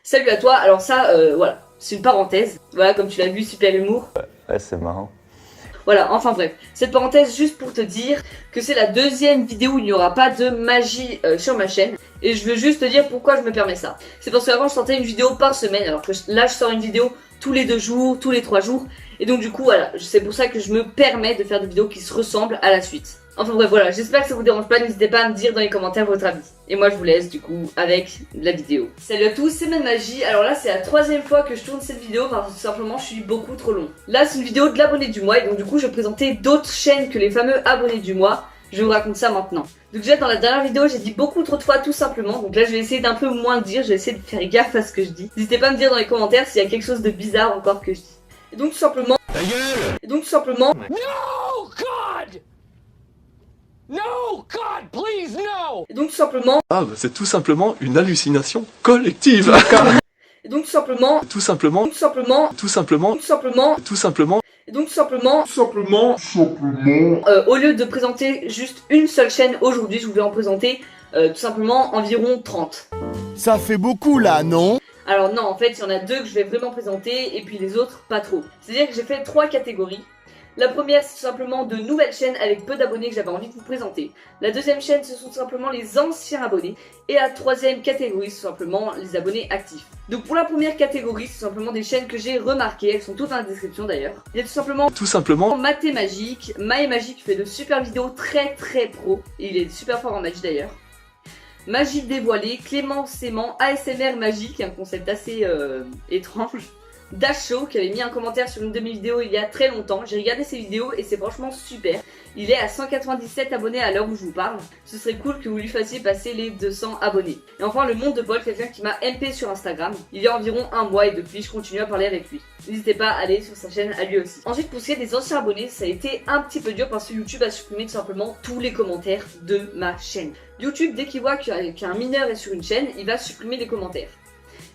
Salut à toi, alors ça, voilà, c'est une parenthèse. Voilà, comme tu l'as vu, super humour. Ouais, c'est marrant. Voilà, enfin bref, cette parenthèse juste pour te dire que c'est la deuxième vidéo où il n'y aura pas de magie sur ma chaîne. Et je veux juste te dire pourquoi je me permets ça. C'est parce qu'avant je sortais une vidéo par semaine, alors que là je sors une vidéo tous les 2 jours, tous les 3 jours. Et donc du coup voilà, c'est pour ça que je me permets de faire des vidéos qui se ressemblent à la suite. Enfin bref voilà, j'espère que ça vous dérange pas, n'hésitez pas à me dire dans les commentaires votre avis. Et moi je vous laisse du coup avec la vidéo. Salut à tous, c'est Magie. Alors là c'est la 3e fois que je tourne cette vidéo parce que tout simplement je suis beaucoup trop long. Là c'est une vidéo de l'abonné du mois et donc du coup je vais présenter d'autres chaînes que les fameux abonnés du mois. Je vous raconte ça maintenant. Donc déjà dans la dernière vidéo j'ai dit beaucoup trop de fois tout simplement. Donc là je vais essayer d'un peu moins dire, je vais essayer de faire gaffe à ce que je dis. N'hésitez pas à me dire dans les commentaires s'il y a quelque chose de bizarre encore que je dis. Et donc tout simplement... Ta gueule! Et donc tout simplement... No, God! No, God, please, no! Et donc tout simplement... Ah, bah, c'est tout simplement une hallucination collective. Et donc tout simplement... Tout simplement, Tout simplement... tout simplement, Tout simplement... tout simplement, Et donc tout simplement... Au lieu de présenter juste une seule chaîne aujourd'hui, je voulais en présenter tout simplement environ 30. Ça fait beaucoup là, non? Alors non, en fait, il y en a 2 que je vais vraiment présenter et puis les autres, pas trop. C'est-à-dire que j'ai fait 3 catégories. La première, c'est tout simplement de nouvelles chaînes avec peu d'abonnés que j'avais envie de vous présenter. La deuxième chaîne, ce sont tout simplement les anciens abonnés. Et la 3e catégorie, c'est tout simplement les abonnés actifs. Donc pour la première catégorie, c'est tout simplement des chaînes que j'ai remarquées. Elles sont toutes dans la description d'ailleurs. Il y a tout simplement Mathé Magique. Maë Magique qui fait de super vidéos très pro. Et il est super fort en magie d'ailleurs. Magie dévoilée, Clément Sément, ASMR magique, un concept assez étrange. Dasho qui avait mis un commentaire sur une de mes vidéos il y a très longtemps. J'ai regardé ses vidéos et c'est franchement super. Il est à 197 abonnés à l'heure où je vous parle. Ce serait cool que vous lui fassiez passer les 200 abonnés. Et enfin le monde de Paul, quelqu'un qui m'a MP sur Instagram il y a environ 1 mois et depuis je continue à parler avec lui. N'hésitez pas à aller sur sa chaîne à lui aussi. Ensuite pour ce qui est des anciens abonnés, ça a été un petit peu dur parce que YouTube a supprimé tout simplement tous les commentaires de ma chaîne. YouTube dès qu'il voit qu'un mineur est sur une chaîne, il va supprimer les commentaires.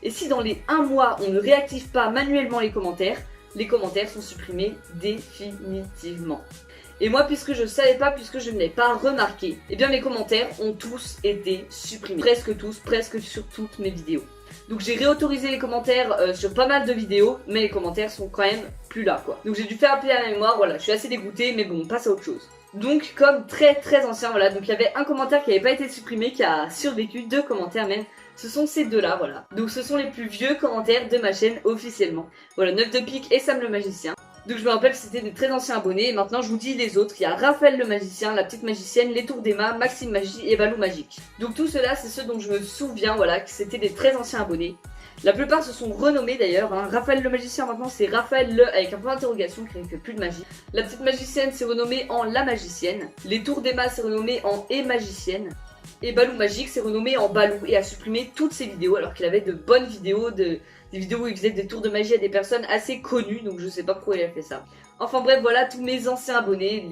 Et si dans les 1 mois on ne réactive pas manuellement les commentaires sont supprimés définitivement. Et moi puisque je savais pas, puisque je ne l'ai pas remarqué, eh bien mes commentaires ont tous été supprimés. Presque tous, presque sur toutes mes vidéos. Donc j'ai réautorisé les commentaires sur pas mal de vidéos, mais les commentaires sont quand même plus là quoi. Donc j'ai dû faire appeler à la mémoire, voilà, je suis assez dégoûtée, mais bon, on passe à autre chose. Donc comme très ancien, voilà, donc il y avait un commentaire qui n'avait pas été supprimé, qui a survécu, 2 commentaires même. Ce sont ces 2 là, voilà. Donc ce sont les plus vieux commentaires de ma chaîne officiellement. Voilà, 9 de pique et Sam le magicien. Donc je me rappelle que c'était des très anciens abonnés et maintenant je vous dis les autres. Il y a Raphaël le magicien, la petite magicienne, les tours d'Emma, Maxime Magie et Balou Magique. Donc tout cela c'est ceux dont je me souviens, voilà, que c'était des très anciens abonnés. La plupart se sont renommés d'ailleurs, hein. Raphaël le magicien maintenant c'est Raphaël le avec un point d'interrogation qui ne fait plus de magie. La petite magicienne s'est renommée en la magicienne. Les tours d'Emma s'est renommée en et magicienne. Et Balou Magique s'est renommé en Balou et a supprimé toutes ses vidéos alors qu'il avait de bonnes vidéos, des vidéos où il faisait des tours de magie à des personnes assez connues, donc je sais pas pourquoi il a fait ça. Enfin bref, voilà tous mes anciens abonnés,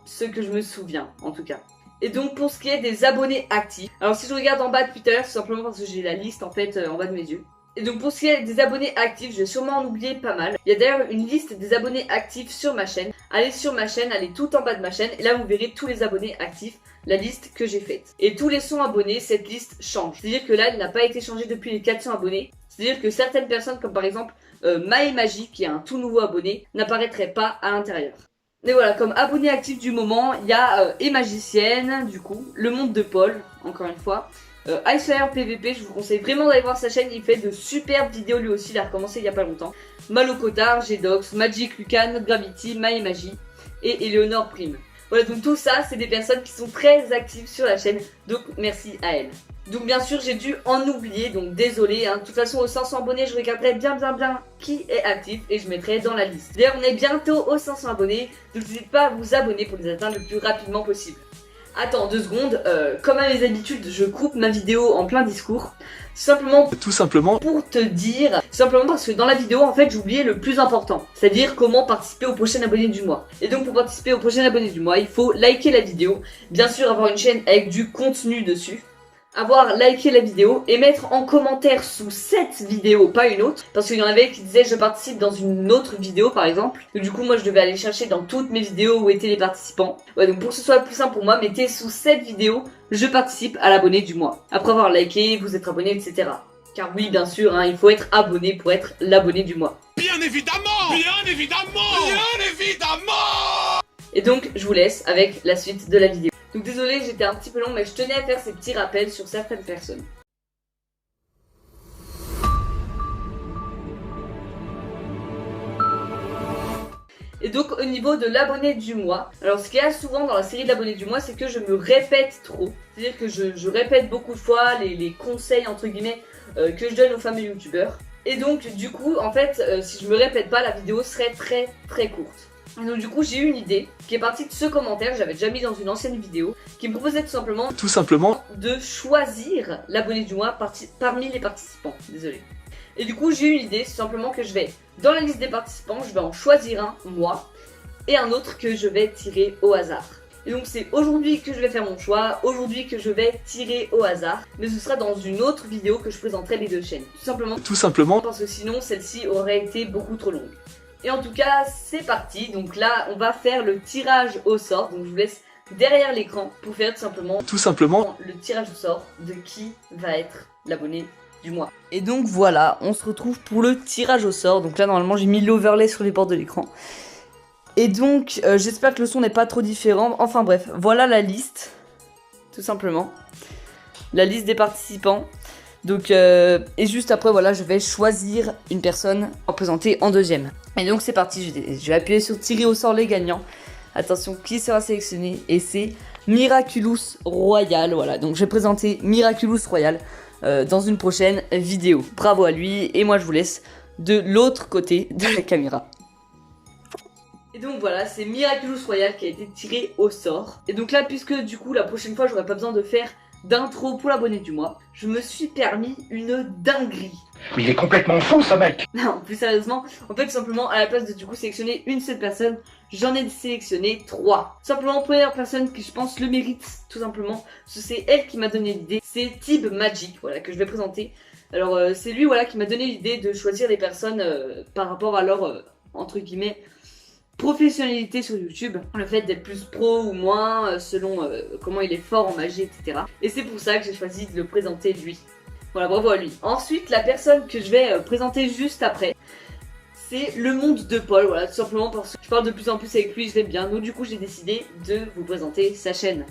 ceux que je me souviens en tout cas. Et donc pour ce qui est des abonnés actifs, alors si je regarde en bas depuis tout à l'heure, c'est simplement parce que j'ai la liste en fait en bas de mes yeux. Et donc pour ce qui est des abonnés actifs, je vais sûrement en oublier pas mal. Il y a d'ailleurs une liste des abonnés actifs sur ma chaîne. Allez sur ma chaîne, allez tout en bas de ma chaîne et là vous verrez tous les abonnés actifs, la liste que j'ai faite. Et tous les 100 abonnés, cette liste change. C'est-à-dire que là, elle n'a pas été changée depuis les 400 abonnés. C'est-à-dire que certaines personnes, comme par exemple Maë Magie, qui est un tout nouveau abonné, n'apparaîtraient pas à l'intérieur. Et voilà, comme abonné actif du moment, il y a et Magicienne, du coup, le monde de Paul, encore une fois. Icefire PVP, je vous conseille vraiment d'aller voir sa chaîne, il fait de superbes vidéos lui aussi, il a recommencé il y a pas longtemps. Malo Cotard, Gdox, Magic Lucan, Gravity, Maë Magie et Eleonore Prime. Voilà, donc tout ça, c'est des personnes qui sont très actives sur la chaîne, donc merci à elles. Donc bien sûr, j'ai dû en oublier, donc désolé, hein. De toute façon, aux 500 abonnés, je regarderai bien qui est actif et je mettrai dans la liste. D'ailleurs, on est bientôt aux 500 abonnés, donc n'hésitez pas à vous abonner pour les atteindre le plus rapidement possible. Attends 2 secondes, comme à mes habitudes, je coupe ma vidéo en plein discours. Tout simplement pour te dire, simplement parce que dans la vidéo, en fait, j'ai oublié le plus important. C'est-à-dire comment participer au prochain abonné du mois. Et donc pour participer au prochain abonné du mois, il faut liker la vidéo. Bien sûr, avoir une chaîne avec du contenu dessus. Avoir liké la vidéo et mettre en commentaire sous cette vidéo, pas une autre, parce qu'il y en avait qui disaient je participe dans une autre vidéo par exemple, et du coup moi je devais aller chercher dans toutes mes vidéos où étaient les participants. Ouais, donc pour que ce soit plus simple pour moi, mettez sous cette vidéo je participe à l'abonné du mois, après avoir liké, vous êtes abonné, etc. Car oui, bien sûr, hein, il faut être abonné pour être l'abonné du mois. Bien évidemment! Bien évidemment! Bien évidemment! Et donc, je vous laisse avec la suite de la vidéo. Donc désolé, j'étais un petit peu long, mais je tenais à faire ces petits rappels sur certaines personnes. Et donc au niveau de l'abonné du mois, alors ce qu'il y a souvent dans la série d'abonnés du mois, c'est que je me répète trop. C'est-à-dire que je répète beaucoup de fois les conseils entre guillemets que je donne aux fameux youtubeurs. Et donc du coup, en fait, si je me répète pas, la vidéo serait très très courte. Et donc du coup, j'ai eu une idée qui est partie de ce commentaire que j'avais déjà mis dans une ancienne vidéo, qui me proposait tout simplement de choisir l'abonné du mois parmi les participants. Désolé. Et du coup, j'ai eu une idée, c'est simplement que je vais, dans la liste des participants, je vais en choisir un, moi, et un autre que je vais tirer au hasard. Et donc c'est aujourd'hui que je vais faire mon choix, aujourd'hui que je vais tirer au hasard, mais ce sera dans une autre vidéo que je présenterai les deux chaînes. Tout simplement parce que sinon celle-ci aurait été beaucoup trop longue. Et en tout cas, c'est parti, donc là on va faire le tirage au sort, donc je vous laisse derrière l'écran pour faire tout simplement le tirage au sort de qui va être l'abonné du mois. Et donc voilà, on se retrouve pour le tirage au sort. Donc là normalement j'ai mis l'overlay sur les bords de l'écran. Et donc j'espère que le son n'est pas trop différent. Enfin bref, voilà la liste, tout simplement. La liste des participants. Donc et juste après voilà, je vais choisir une personne à présenter en deuxième. Et donc c'est parti, je vais appuyer sur tirer au sort les gagnants. Attention, qui sera sélectionné? Et c'est Miraculous Royal. Voilà, donc je vais présenter Miraculous Royal dans une prochaine vidéo. Bravo à lui, et moi je vous laisse de l'autre côté de la caméra. Et donc voilà, c'est Miraculous Royal qui a été tiré au sort. Et donc là, puisque du coup la prochaine fois j'aurai pas besoin de faire d'intro pour l'abonné du mois, je me suis permis une dinguerie. Mais il est complètement fou ce mec. Non, plus sérieusement, en fait tout simplement à la place de du coup sélectionner une seule personne, j'en ai sélectionné 3. Simplement première personne qui je pense le mérite tout simplement, c'est elle qui m'a donné l'idée, c'est Tib Magic, voilà, que je vais présenter. Alors c'est lui voilà qui m'a donné l'idée de choisir les personnes par rapport à leur entre guillemets professionnalité sur YouTube, le fait d'être plus pro ou moins selon comment il est fort en magie, etc. Et c'est pour ça que j'ai choisi de le présenter lui. Voilà, bravo à lui. Ensuite, la personne que je vais présenter juste après, c'est le monde de Paul, voilà, tout simplement parce que je parle de plus en plus avec lui, je l'aime bien, donc du coup j'ai décidé de vous présenter sa chaîne.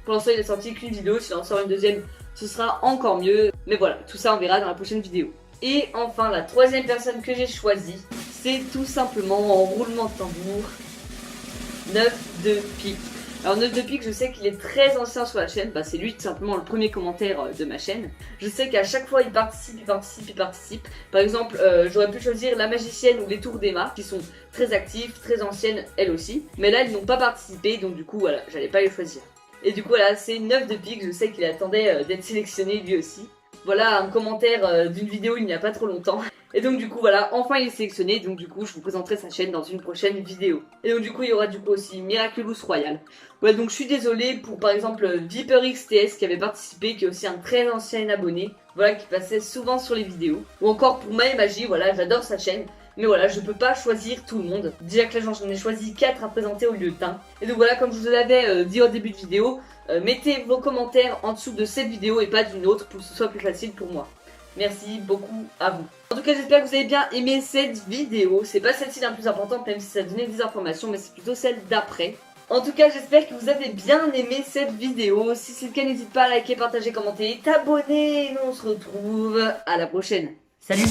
Pour l'instant il a sorti qu'une vidéo, s'il en sort une deuxième, ce sera encore mieux, mais voilà, tout ça on verra dans la prochaine vidéo. Et enfin, la troisième personne que j'ai choisie, c'est tout simplement en roulement de tambour, 9 de pique. Alors 9 de pique, je sais qu'il est très ancien sur la chaîne, bah c'est lui tout simplement le premier commentaire de ma chaîne. Je sais qu'à chaque fois il participe. Par exemple, j'aurais pu choisir la magicienne ou les tours d'Emma, qui sont très actives, très anciennes elles aussi. Mais là ils n'ont pas participé, donc du coup voilà, j'allais pas les choisir. Et du coup voilà, c'est 9 de pique, je sais qu'il attendait d'être sélectionné lui aussi. Voilà un commentaire d'une vidéo il n'y a pas trop longtemps. Et donc du coup voilà, enfin il est sélectionné, donc du coup je vous présenterai sa chaîne dans une prochaine vidéo. Et donc du coup il y aura du coup aussi Miraculous Royal. Ouais, donc je suis désolée pour par exemple Viper XTS qui avait participé, qui est aussi un très ancien abonné, voilà, qui passait souvent sur les vidéos. Ou encore pour My Magie, voilà, j'adore sa chaîne. Mais voilà, je peux pas choisir tout le monde. Déjà que là j'en ai choisi 4 à présenter au lieu d'1. Et donc voilà, comme je vous l'avais dit au début de vidéo, mettez vos commentaires en dessous de cette vidéo et pas d'une autre pour que ce soit plus facile pour moi. Merci beaucoup à vous. En tout cas, j'espère que vous avez bien aimé cette vidéo. C'est pas celle-ci la plus importante, même si ça donnait des informations, mais c'est plutôt celle d'après. En tout cas, j'espère que vous avez bien aimé cette vidéo. Si c'est le cas, n'hésitez pas à liker, partager, commenter, t'abonner. Et nous, on se retrouve à la prochaine. Salut!